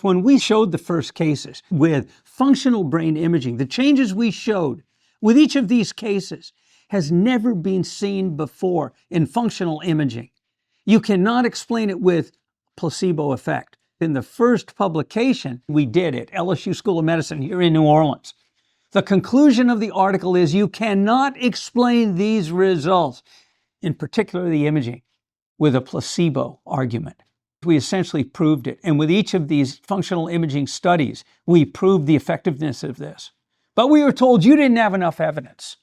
When we showed the first cases with functional brain imaging, the changes we showed with each of these cases has never been seen before in functional imaging. You cannot explain it with placebo effect. In the first publication we did at LSU School of Medicine here in New Orleans, the conclusion of the article is you cannot explain these results, in particular the imaging, with a placebo argument. We essentially proved it. And with each of these functional imaging studies, we proved the effectiveness of this. But we were told you didn't have enough evidence.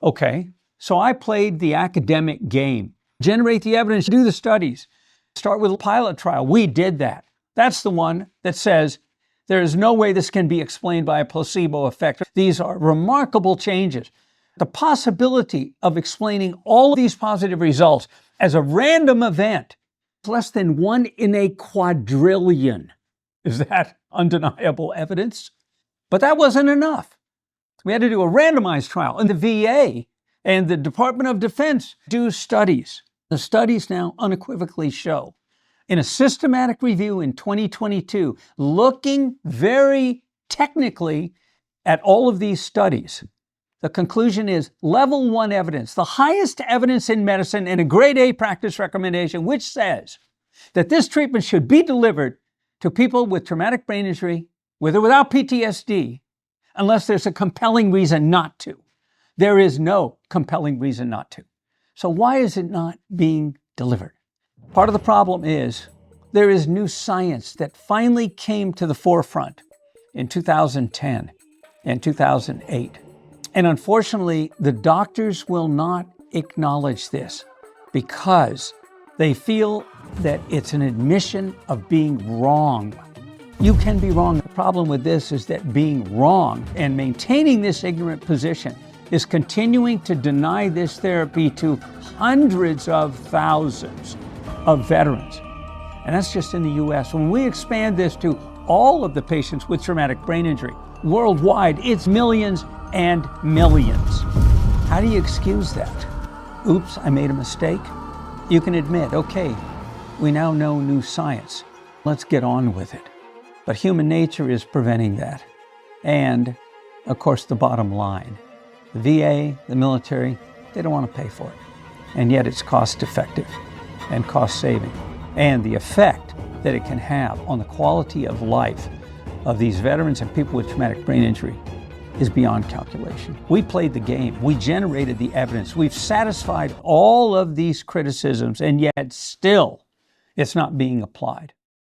Okay, so I played the academic game. Generate the evidence, do the studies. Start with a pilot trial. We did that. That's the one that says there is no way this can be explained by a placebo effect. These are remarkable changes. The possibility of explaining all of these positive results as a random event, less than 1 in a quadrillion. Is that undeniable evidence? But that wasn't enough. We had to do a randomized trial. And the VA and the Department of Defense do studies. The studies now unequivocally show, in a systematic review in 2022, looking very technically at all of these studies, the conclusion is level 1 evidence, the highest evidence in medicine and a grade A practice recommendation, which says that this treatment should be delivered to people with traumatic brain injury, with or without PTSD, unless there's a compelling reason not to. There is no compelling reason not to. So why is it not being delivered? Part of the problem is there is new science that finally came to the forefront in 2010 and 2008. And unfortunately, the doctors will not acknowledge this because they feel that it's an admission of being wrong. You can be wrong. The problem with this is that being wrong and maintaining this ignorant position is continuing to deny this therapy to hundreds of thousands of veterans. And that's just in the US. When we expand this to all of the patients with traumatic brain injury worldwide, it's millions and millions. How do you excuse that? Oops, I made a mistake. You can admit, okay, we now know new science. Let's get on with it. But human nature is preventing that. And, of course, the bottom line, the VA, the military, they don't want to pay for it. And yet it's cost effective and cost saving. And the effect that it can have on the quality of life of these veterans and people with traumatic brain injury is beyond calculation. We played the game. We generated the evidence. We've satisfied all of these criticisms, and yet still it's not being applied.